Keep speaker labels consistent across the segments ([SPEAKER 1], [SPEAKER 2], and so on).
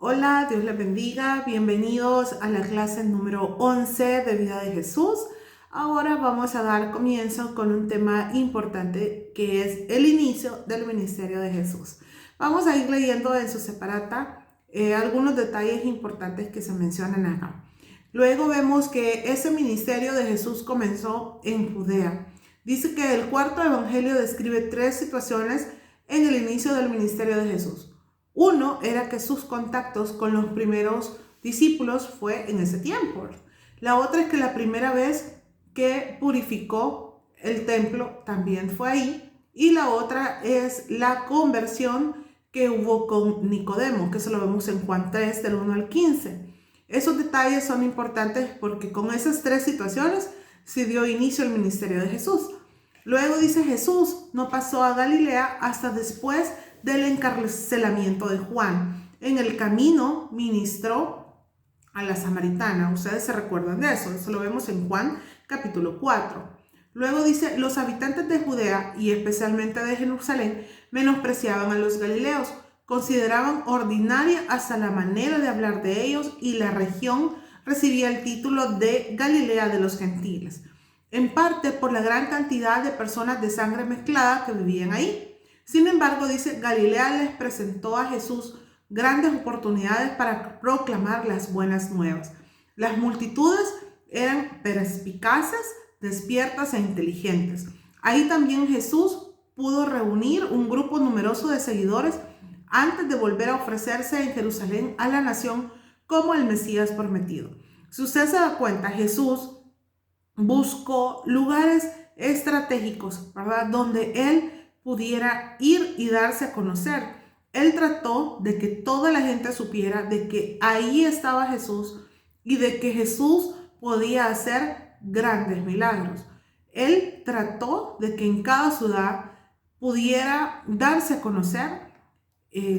[SPEAKER 1] Hola, Dios les bendiga. Bienvenidos a la clase número 11 de Vida de Jesús. Ahora vamos a dar comienzo con un tema importante que es el inicio del ministerio de Jesús. Vamos a ir leyendo en su separata algunos detalles importantes que se mencionan acá. Luego vemos que ese ministerio de Jesús comenzó en Judea. Dice que el cuarto evangelio describe tres situaciones en el inicio del ministerio de Jesús. Uno era que sus contactos con los primeros discípulos fue en ese tiempo. La otra es que la primera vez que purificó el templo también fue ahí. Y la otra es la conversión que hubo con Nicodemo, que eso lo vemos en Juan 3, del 1 al 15. Esos detalles son importantes porque con esas tres situaciones se dio inicio al ministerio de Jesús. Luego dice Jesús no pasó a Galilea hasta después del encarcelamiento de Juan. En el camino ministró a la samaritana. Ustedes se recuerdan de eso. Eso lo vemos en Juan capítulo 4. Luego dice, los habitantes de Judea y especialmente de Jerusalén menospreciaban a los galileos. Consideraban ordinaria hasta la manera de hablar de ellos y la región recibía el título de Galilea de los gentiles. En parte por la gran cantidad de personas de sangre mezclada que vivían ahí. Sin embargo, dice, Galilea les presentó a Jesús grandes oportunidades para proclamar las buenas nuevas. Las multitudes eran perspicaces, despiertas e inteligentes. Ahí también Jesús pudo reunir un grupo numeroso de seguidores antes de volver a ofrecerse en Jerusalén a la nación como el Mesías prometido. Si usted se da cuenta, Jesús buscó lugares estratégicos, ¿verdad? Donde él pudiera ir y darse a conocer. Él trató de que toda la gente supiera de que ahí estaba Jesús y de que Jesús podía hacer grandes milagros. Él trató de que en cada ciudad pudiera darse a conocer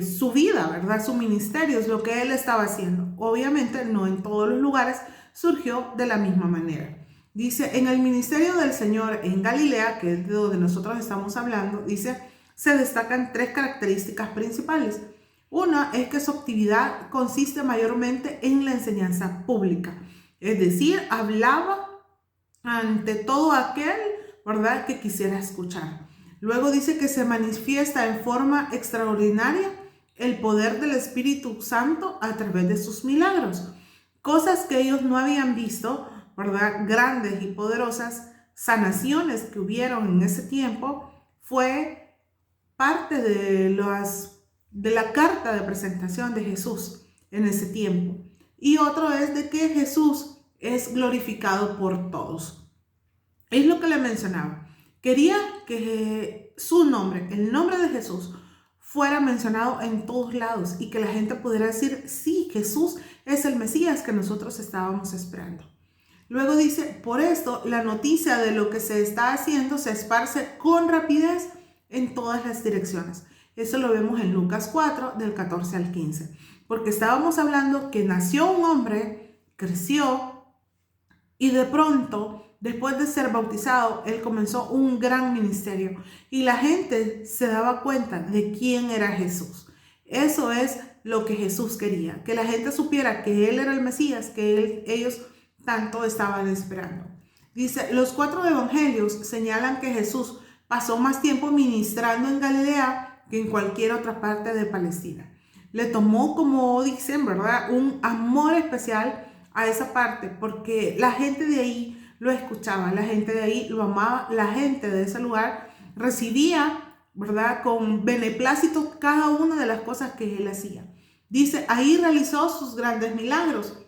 [SPEAKER 1] su vida, ¿verdad? Su ministerio, es lo que él estaba haciendo. Obviamente no en todos los lugares surgió de la misma manera. Dice, en el ministerio del Señor en Galilea, que es de donde nosotros estamos hablando, dice, se destacan tres características principales. Una es que su actividad consiste mayormente en la enseñanza pública. Es decir, hablaba ante todo aquel, ¿verdad?, que quisiera escuchar. Luego dice que se manifiesta en forma extraordinaria el poder del Espíritu Santo a través de sus milagros. Cosas que ellos no habían visto, ¿verdad? Grandes y poderosas sanaciones que hubieron en ese tiempo, fue parte de la carta de presentación de Jesús en ese tiempo. Y otro es de que Jesús es glorificado por todos. Es lo que le mencionaba. Quería que su nombre, el nombre de Jesús, fuera mencionado en todos lados y que la gente pudiera decir, sí, Jesús es el Mesías que nosotros estábamos esperando. Luego dice, por esto la noticia de lo que se está haciendo se esparce con rapidez en todas las direcciones. Eso lo vemos en Lucas 4, del 14 al 15. Porque estábamos hablando que nació un hombre, creció y de pronto, después de ser bautizado, él comenzó un gran ministerio. Y la gente se daba cuenta de quién era Jesús. Eso es lo que Jesús quería, que la gente supiera que él era el Mesías, que ellos tanto estaban esperando. Dice, los cuatro evangelios señalan que Jesús pasó más tiempo ministrando en Galilea que en cualquier otra parte de Palestina. Le tomó, como dicen, ¿verdad?, un amor especial a esa parte porque la gente de ahí lo escuchaba, la gente de ahí lo amaba, la gente de ese lugar recibía, ¿verdad?, con beneplácito cada una de las cosas que él hacía. Dice, ahí realizó sus grandes milagros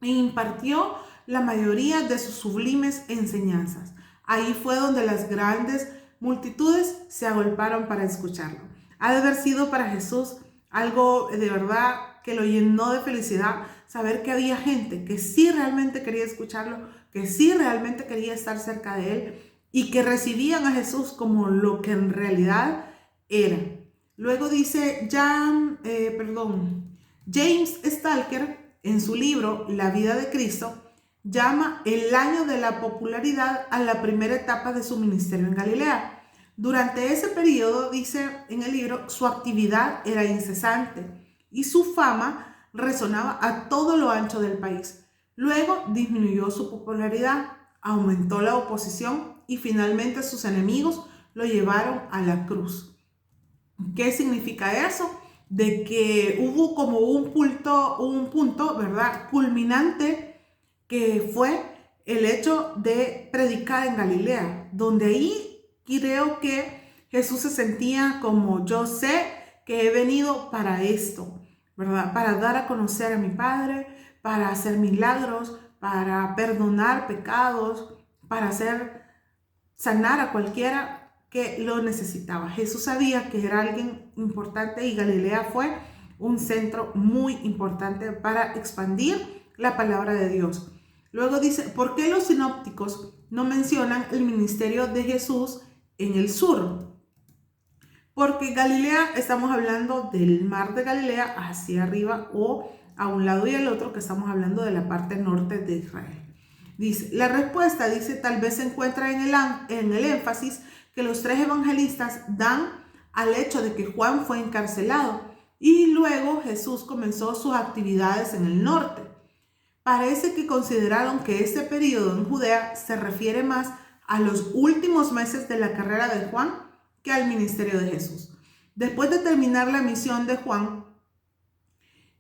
[SPEAKER 1] e impartió la mayoría de sus sublimes enseñanzas. Ahí fue donde las grandes multitudes se agolparon para escucharlo. Ha de haber sido para Jesús algo de verdad que lo llenó de felicidad, saber que había gente que sí realmente quería escucharlo, que sí realmente quería estar cerca de él y que recibían a Jesús como lo que en realidad era. Luego dice James Stalker, en su libro La vida de Cristo, llama el año de la popularidad a la primera etapa de su ministerio en Galilea. Durante ese periodo, dice en el libro, su actividad era incesante y su fama resonaba a todo lo ancho del país. Luego disminuyó su popularidad, aumentó la oposición y finalmente sus enemigos lo llevaron a la cruz. ¿Qué significa eso? De que hubo como un punto, ¿verdad?, culminante, que fue el hecho de predicar en Galilea, donde ahí creo que Jesús se sentía como: yo sé que he venido para esto, ¿verdad? Para dar a conocer a mi Padre, para hacer milagros, para perdonar pecados, para sanar a cualquiera que lo necesitaba. Jesús sabía que era alguien importante y Galilea fue un centro muy importante para expandir la palabra de Dios. Luego dice: ¿por qué los sinópticos no mencionan el ministerio de Jesús en el sur? Porque Galilea, estamos hablando del mar de Galilea hacia arriba o a un lado y al otro, que estamos hablando de la parte norte de Israel. Dice, la respuesta, dice, tal vez se encuentra en el énfasis que los tres evangelistas dan al hecho de que Juan fue encarcelado y luego Jesús comenzó sus actividades en el norte. Parece que consideraron que este periodo en Judea se refiere más a los últimos meses de la carrera de Juan que al ministerio de Jesús. Después de terminar la misión de Juan,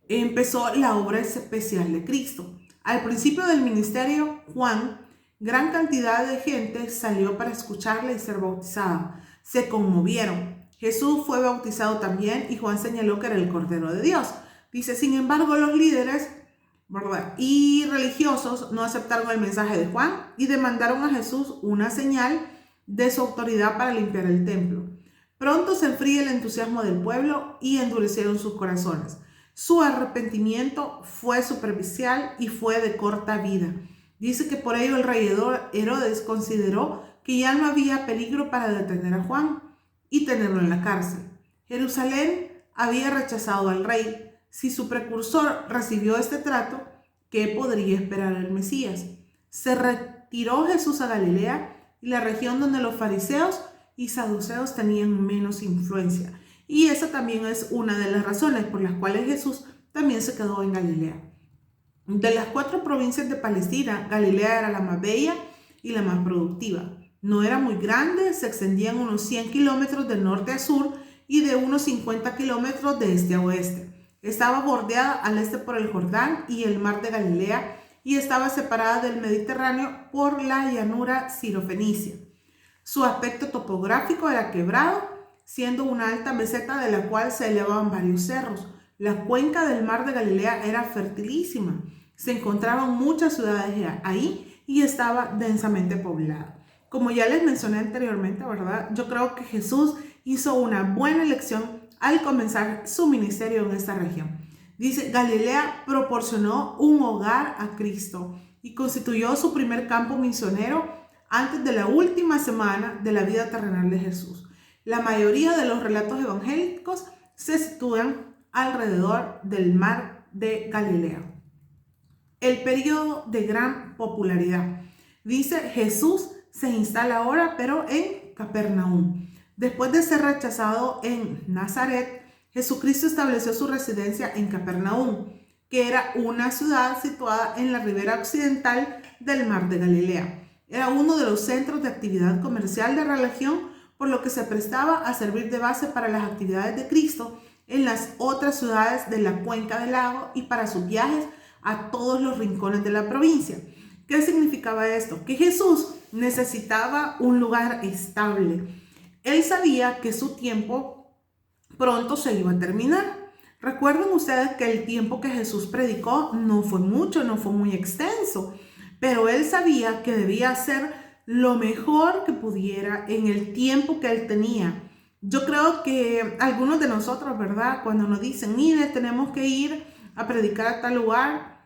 [SPEAKER 1] empezó la obra especial de Cristo. Al principio del ministerio, Juan, gran cantidad de gente salió para escucharle y ser bautizada. Se conmovieron. Jesús fue bautizado también y Juan señaló que era el Cordero de Dios. Dice, sin embargo, los líderes, ¿verdad?, y religiosos no aceptaron el mensaje de Juan y demandaron a Jesús una señal de su autoridad para limpiar el templo. Pronto se enfría el entusiasmo del pueblo y endurecieron sus corazones. Su arrepentimiento fue superficial y fue de corta vida. Dice que por ello el rey Herodes consideró que ya no había peligro para detener a Juan y tenerlo en la cárcel. Jerusalén había rechazado al rey. Si su precursor recibió este trato, ¿qué podría esperar el Mesías? Se retiró Jesús a Galilea y la región donde los fariseos y saduceos tenían menos influencia. Y esa también es una de las razones por las cuales Jesús también se quedó en Galilea. De las 4 provincias de Palestina, Galilea era la más bella y la más productiva. No era muy grande, se extendía en unos 100 kilómetros de norte a sur y de unos 50 kilómetros de este a oeste. Estaba bordeada al este por el Jordán y el mar de Galilea y estaba separada del Mediterráneo por la llanura sirofenicia. Su aspecto topográfico era quebrado, siendo una alta meseta de la cual se elevaban varios cerros. La cuenca del mar de Galilea era fertilísima. Se encontraban muchas ciudades ahí y estaba densamente poblada. Como ya les mencioné anteriormente, ¿verdad? Yo creo que Jesús hizo una buena elección al comenzar su ministerio en esta región. Dice, Galilea proporcionó un hogar a Cristo y constituyó su primer campo misionero antes de la última semana de la vida terrenal de Jesús. La mayoría de los relatos evangélicos se sitúan alrededor del mar de Galilea. El periodo de gran popularidad. Dice, Jesús se instala ahora, pero en Capernaum. Después de ser rechazado en Nazaret, Jesucristo estableció su residencia en Capernaum, que era una ciudad situada en la ribera occidental del mar de Galilea. Era uno de los centros de actividad comercial de la región, por lo que se prestaba a servir de base para las actividades de Cristo en las otras ciudades de la cuenca del lago y para sus viajes a todos los rincones de la provincia. ¿Qué significaba esto? Que Jesús necesitaba un lugar estable. Él sabía que su tiempo pronto se iba a terminar. Recuerden ustedes que el tiempo que Jesús predicó no fue mucho, no fue muy extenso, pero él sabía que debía hacer lo mejor que pudiera en el tiempo que él tenía. Yo creo que algunos de nosotros, ¿verdad?, cuando nos dicen, mire, tenemos que ir a predicar a tal lugar,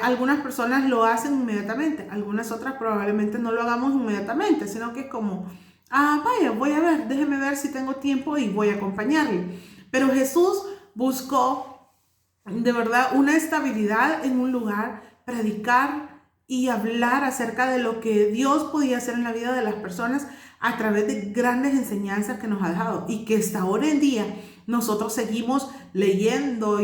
[SPEAKER 1] algunas personas lo hacen inmediatamente, algunas otras probablemente no lo hagamos inmediatamente, sino que es como, vaya, voy a ver, déjeme ver si tengo tiempo y voy a acompañarle. Pero Jesús buscó de verdad una estabilidad en un lugar, predicar y hablar acerca de lo que Dios podía hacer en la vida de las personas a través de grandes enseñanzas que nos ha dejado y que hasta ahora en día nosotros seguimos leyendo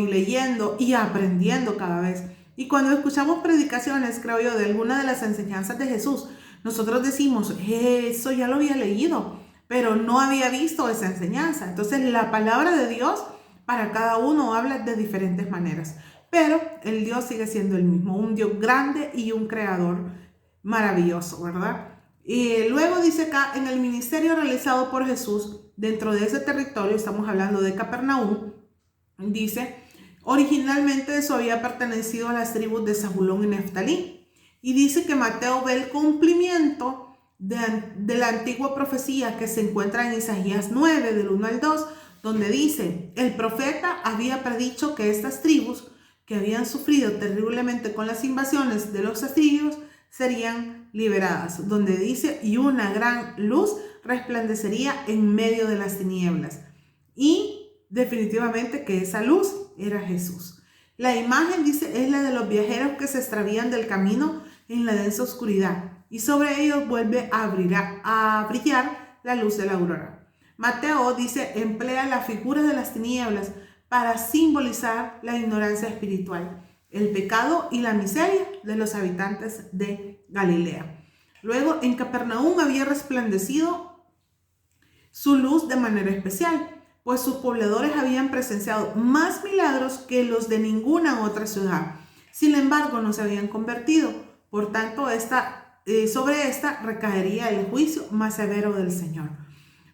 [SPEAKER 1] y aprendiendo cada vez. Y cuando escuchamos predicaciones, creo yo, de alguna de las enseñanzas de Jesús, nosotros decimos, eso ya lo había leído, pero no había visto esa enseñanza. Entonces la palabra de Dios para cada uno habla de diferentes maneras, pero el Dios sigue siendo el mismo, un Dios grande y un creador maravilloso, ¿verdad? Y luego dice acá, en el ministerio realizado por Jesús, dentro de ese territorio, estamos hablando de Capernaum, dice, originalmente eso había pertenecido a las tribus de Zabulón y Neftalí. Y dice que Mateo ve el cumplimiento de la antigua profecía que se encuentra en Isaías 9, del 1 al 2, donde dice, el profeta había predicho que estas tribus, que habían sufrido terriblemente con las invasiones de los asirios, serían liberadas, donde dice, y una gran luz resplandecería en medio de las tinieblas. Y definitivamente que esa luz era Jesús. La imagen, dice, es la de los viajeros que se extravían del camino en la densa oscuridad, y sobre ellos vuelve a brillar la luz de la aurora. Mateo, dice, emplea la figura de las tinieblas para simbolizar la ignorancia espiritual, el pecado y la miseria de los habitantes de Galilea. Luego, en Capernaum había resplandecido su luz de manera especial, pues sus pobladores habían presenciado más milagros que los de ninguna otra ciudad. Sin embargo, no se habían convertido. Por tanto, sobre esta recaería el juicio más severo del Señor.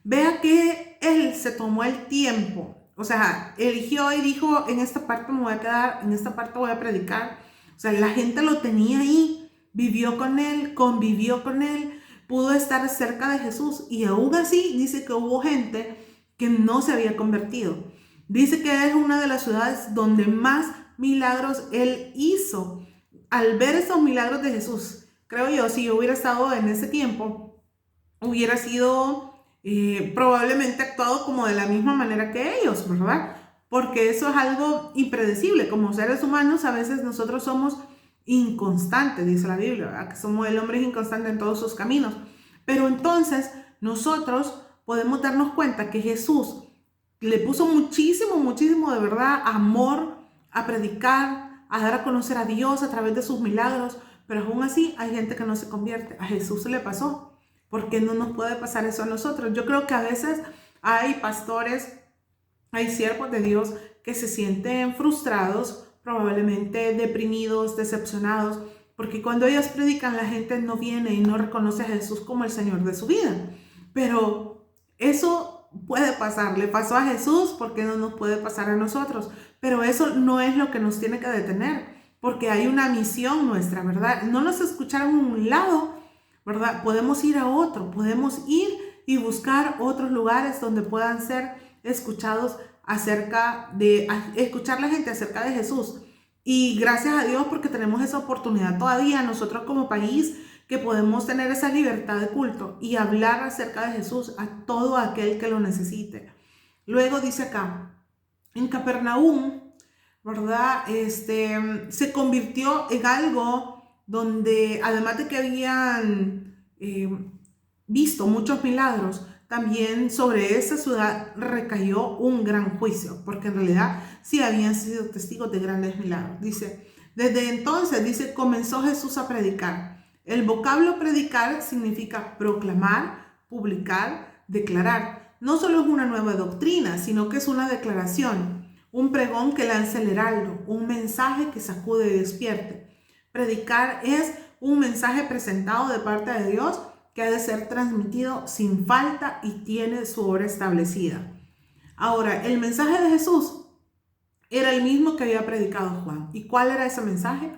[SPEAKER 1] Vea que Él se tomó el tiempo, o sea, eligió y dijo, en esta parte me voy a quedar, en esta parte voy a predicar. O sea, la gente lo tenía ahí, vivió con Él, convivió con Él, pudo estar cerca de Jesús, y aún así dice que hubo gente que no se había convertido. Dice que es una de las ciudades donde más milagros Él hizo. Al ver esos milagros de Jesús, creo yo, si yo hubiera estado en ese tiempo, hubiera sido probablemente actuado como de la misma manera que ellos, ¿verdad? Porque eso es algo impredecible. Como seres humanos, a veces nosotros somos inconstantes, dice la Biblia, ¿verdad? Que somos, el hombre es inconstante en todos sus caminos. Pero entonces nosotros podemos darnos cuenta que Jesús le puso muchísimo de verdad amor a predicar, a dar a conocer a Dios a través de sus milagros, pero aún así hay gente que no se convierte. A Jesús se le pasó. ¿Por qué no nos puede pasar eso a nosotros? Yo creo que a veces hay pastores, hay siervos de Dios que se sienten frustrados, probablemente deprimidos, decepcionados, porque cuando ellos predican la gente no viene y no reconoce a Jesús como el Señor de su vida. Pero eso puede pasar, le pasó a Jesús, ¿por qué no nos puede pasar a nosotros? Pero eso no es lo que nos tiene que detener, porque hay una misión nuestra, ¿verdad? No nos escucharon en un lado, ¿verdad? Podemos ir a otro, podemos ir y buscar otros lugares donde puedan ser escuchados escuchar la gente acerca de Jesús. Y gracias a Dios porque tenemos esa oportunidad todavía nosotros como país, que podemos tener esa libertad de culto y hablar acerca de Jesús a todo aquel que lo necesite. Luego dice acá, en Capernaum, ¿verdad? Se convirtió en algo donde, además de que habían visto muchos milagros, también sobre esa ciudad recayó un gran juicio, porque en realidad sí habían sido testigos de grandes milagros. Dice, desde entonces, dice, comenzó Jesús a predicar. El vocablo predicar significa proclamar, publicar, declarar. No solo es una nueva doctrina, sino que es una declaración, un pregón que lanza el heraldo, un mensaje que sacude y despierte. Predicar es un mensaje presentado de parte de Dios que ha de ser transmitido sin falta y tiene su hora establecida. Ahora, el mensaje de Jesús era el mismo que había predicado Juan. ¿Y cuál era ese mensaje?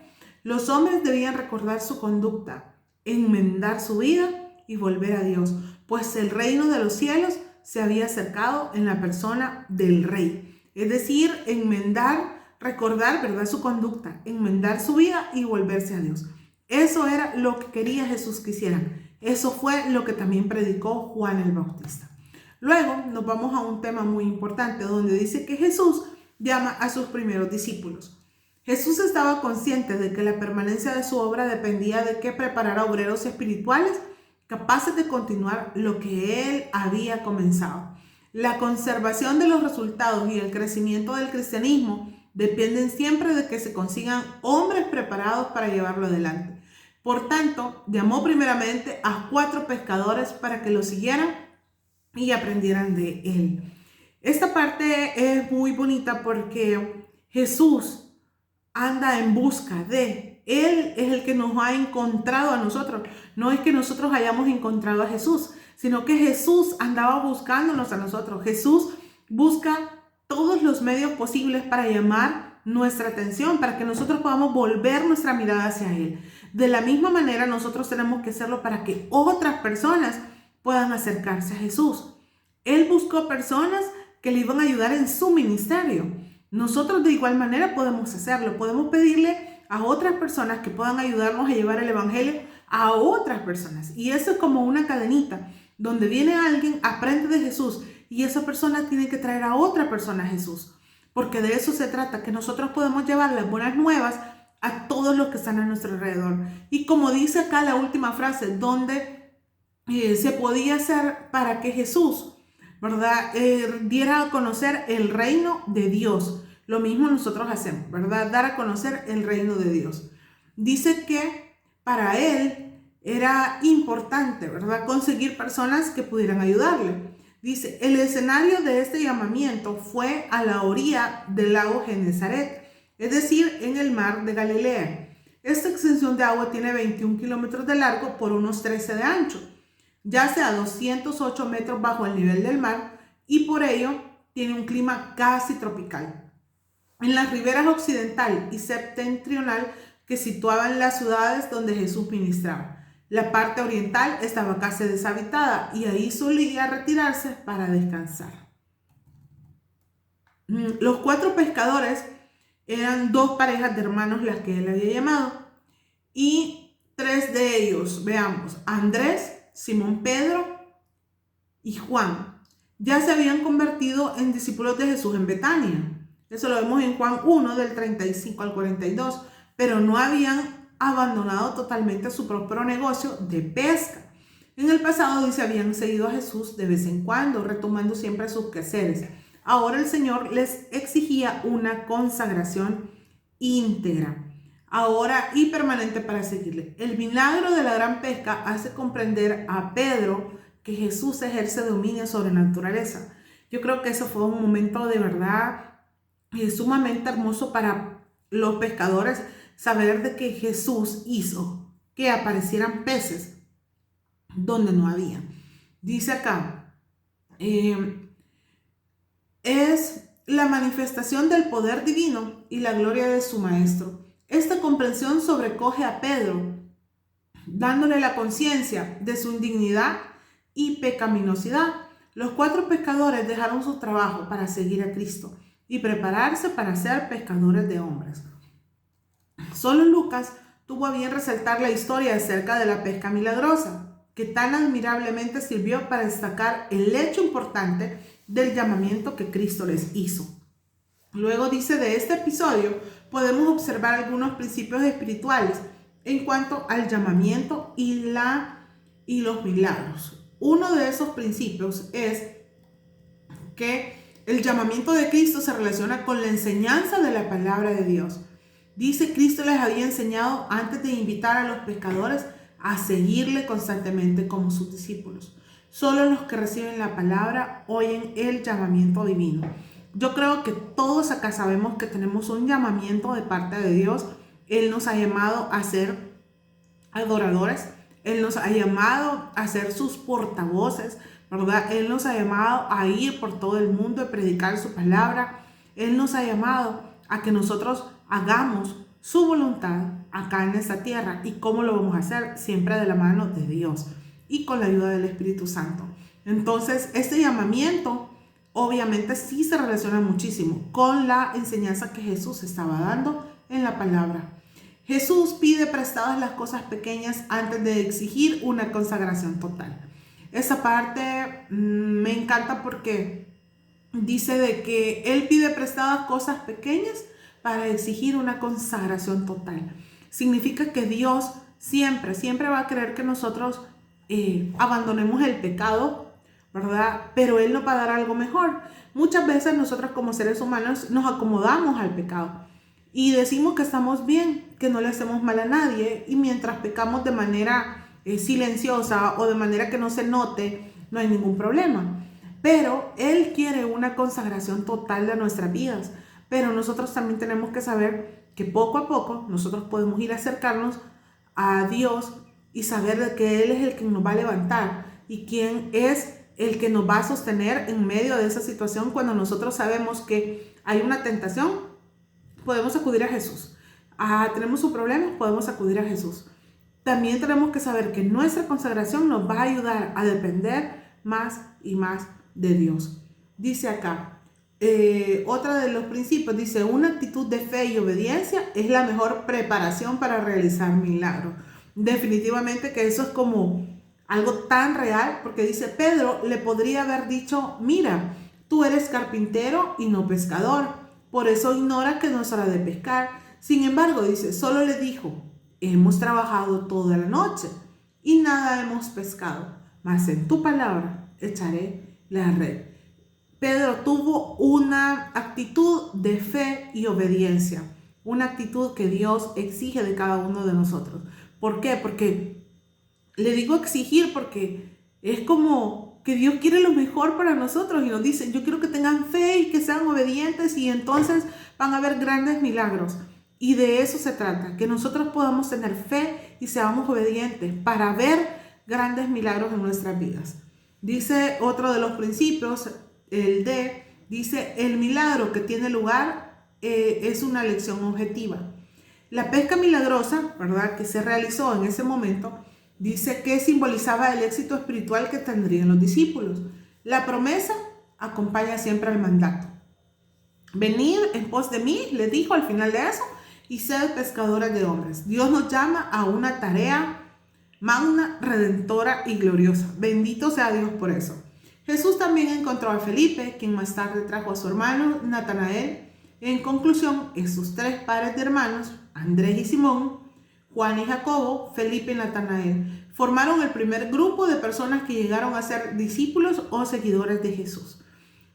[SPEAKER 1] Los hombres debían recordar su conducta, enmendar su vida y volver a Dios, pues el reino de los cielos se había acercado en la persona del Rey. Es decir, enmendar, recordar, ¿verdad?, su conducta, enmendar su vida y volverse a Dios. Eso era lo que quería Jesús que hicieran. Eso fue lo que también predicó Juan el Bautista. Luego nos vamos a un tema muy importante donde dice que Jesús llama a sus primeros discípulos. Jesús estaba consciente de que la permanencia de su obra dependía de que preparara obreros espirituales capaces de continuar lo que él había comenzado. La conservación de los resultados y el crecimiento del cristianismo dependen siempre de que se consigan hombres preparados para llevarlo adelante. Por tanto, llamó primeramente a 4 pescadores para que lo siguieran y aprendieran de él. Esta parte es muy bonita porque Jesús anda en busca de, Él es el que nos ha encontrado a nosotros. No es que nosotros hayamos encontrado a Jesús, sino que Jesús andaba buscándonos a nosotros. Jesús busca todos los medios posibles para llamar nuestra atención, para que nosotros podamos volver nuestra mirada hacia Él. De la misma manera, nosotros tenemos que hacerlo para que otras personas puedan acercarse a Jesús. Él buscó personas que le iban a ayudar en su ministerio. Nosotros de igual manera podemos hacerlo. Podemos pedirle a otras personas que puedan ayudarnos a llevar el evangelio a otras personas. Y eso es como una cadenita, donde viene alguien, aprende de Jesús y esa persona tiene que traer a otra persona a Jesús. Porque de eso se trata, que nosotros podemos llevar las buenas nuevas a todos los que están a nuestro alrededor. Y como dice acá la última frase, donde se podía hacer para que Jesús, ¿verdad? Diera a conocer el reino de Dios. Lo mismo nosotros hacemos, ¿verdad? Dar a conocer el reino de Dios. Dice que para él era importante, ¿verdad? Conseguir personas que pudieran ayudarle. Dice, el escenario de este llamamiento fue a la orilla del lago Genesaret, es decir, en el mar de Galilea. Esta extensión de agua tiene 21 kilómetros de largo por unos 13 de ancho, ya sea 208 metros bajo el nivel del mar, y por ello tiene un clima casi tropical. En las riberas occidental y septentrional que situaban las ciudades donde Jesús ministraba. La parte oriental estaba casi deshabitada y ahí solía retirarse para descansar. Los 4 pescadores eran 2 parejas de hermanos las que él había llamado y 3 de ellos, veamos, Andrés, Simón Pedro y Juan, ya se habían convertido en discípulos de Jesús en Betania. Eso lo vemos en Juan 1 del 35 al 42, pero no habían abandonado totalmente su próspero negocio de pesca. En el pasado, dice, habían seguido a Jesús de vez en cuando, retomando siempre sus quehaceres. Ahora el Señor les exigía una consagración íntegra, ahora y permanente para seguirle. El milagro de la gran pesca hace comprender a Pedro que Jesús ejerce dominio sobre la naturaleza. Yo creo que eso fue un momento de verdad sumamente hermoso para los pescadores, saber de que Jesús hizo que aparecieran peces donde no había. Dice acá, es la manifestación del poder divino y la gloria de su maestro. Esta comprensión sobrecoge a Pedro, dándole la conciencia de su indignidad y pecaminosidad. Los 4 pescadores dejaron su trabajo para seguir a Cristo y prepararse para ser pescadores de hombres. Solo Lucas tuvo a bien resaltar la historia acerca de la pesca milagrosa, que tan admirablemente sirvió para destacar el hecho importante del llamamiento que Cristo les hizo. Luego dice, de este episodio podemos observar algunos principios espirituales en cuanto al llamamiento y los milagros. Uno de esos principios es que el llamamiento de Cristo se relaciona con la enseñanza de la palabra de Dios. Dice, Cristo les había enseñado antes de invitar a los pescadores a seguirle constantemente como sus discípulos. Solo los que reciben la palabra oyen el llamamiento divino. Yo creo que todos acá sabemos que tenemos un llamamiento de parte de Dios. Él nos ha llamado a ser adoradores. Él nos ha llamado a ser sus portavoces, ¿verdad? Él nos ha llamado a ir por todo el mundo y predicar su palabra. Él nos ha llamado a que nosotros hagamos su voluntad acá en esta tierra. ¿Y cómo lo vamos a hacer? Siempre de la mano de Dios y con la ayuda del Espíritu Santo. Entonces, este llamamiento obviamente sí se relaciona muchísimo con la enseñanza que Jesús estaba dando en la palabra. Jesús pide prestadas las cosas pequeñas antes de exigir una consagración total. Esa parte me encanta porque dice de que Él pide prestadas cosas pequeñas para exigir una consagración total. Significa que Dios siempre va a querer que nosotros abandonemos el pecado, ¿verdad? Pero Él nos va a dar algo mejor. Muchas veces nosotros como seres humanos nos acomodamos al pecado y decimos que estamos bien, que no le hacemos mal a nadie, y mientras pecamos de manera silenciosa o de manera que no se note, no hay ningún problema. Pero Él quiere una consagración total de nuestras vidas. Pero nosotros también tenemos que saber que poco a poco nosotros podemos ir a acercarnos a Dios y saber de que Él es el que nos va a levantar y quién es el que nos va a sostener en medio de esa situación. Cuando nosotros sabemos que hay una tentación, podemos acudir a Jesús. Tenemos un problema, podemos acudir a Jesús. También tenemos que saber que nuestra consagración nos va a ayudar a depender más y más de Dios. Dice acá, otra de los principios, dice, una actitud de fe y obediencia es la mejor preparación para realizar milagros. Definitivamente que eso es como algo tan real, porque dice, Pedro le podría haber dicho, mira, tú eres carpintero y no pescador, por eso ignora que no es hora de pescar. Sin embargo, dice, solo le dijo, hemos trabajado toda la noche y nada hemos pescado, mas en tu palabra echaré la red. Pedro tuvo una actitud de fe y obediencia, una actitud que Dios exige de cada uno de nosotros. ¿Por qué? Porque le digo exigir porque es como que Dios quiere lo mejor para nosotros y nos dice, yo quiero que tengan fe y que sean obedientes y entonces van a haber grandes milagros. Y de eso se trata, que nosotros podamos tener fe y seamos obedientes para ver grandes milagros en nuestras vidas. Dice otro de los principios, dice, el milagro que tiene lugar es una lección objetiva. La pesca milagrosa, ¿verdad?, que se realizó en ese momento, dice que simbolizaba el éxito espiritual que tendrían los discípulos. La promesa acompaña siempre al mandato. Venid en pos de mí, le dijo al final de eso, y sed pescadores de hombres. Dios nos llama a una tarea magna, redentora y gloriosa. Bendito sea Dios por eso. Jesús también encontró a Felipe, quien más tarde trajo a su hermano Natanael. En conclusión, esos tres pares de hermanos, Andrés y Simón, Juan y Jacobo, Felipe y Natanael, formaron el primer grupo de personas que llegaron a ser discípulos o seguidores de Jesús.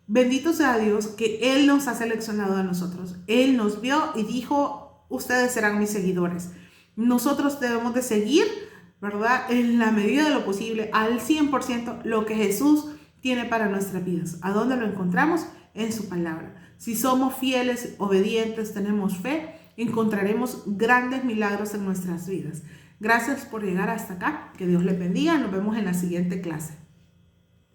[SPEAKER 1] Bendito sea Dios que Él nos ha seleccionado a nosotros. Él nos vio y dijo, ustedes serán mis seguidores. Nosotros debemos de seguir, ¿verdad?, en la medida de lo posible, al 100%, lo que Jesús tiene para nuestras vidas. ¿A dónde lo encontramos? En su palabra. Si somos fieles, obedientes, tenemos fe, encontraremos grandes milagros en nuestras vidas. Gracias por llegar hasta acá. Que Dios les bendiga. Nos vemos en la siguiente clase.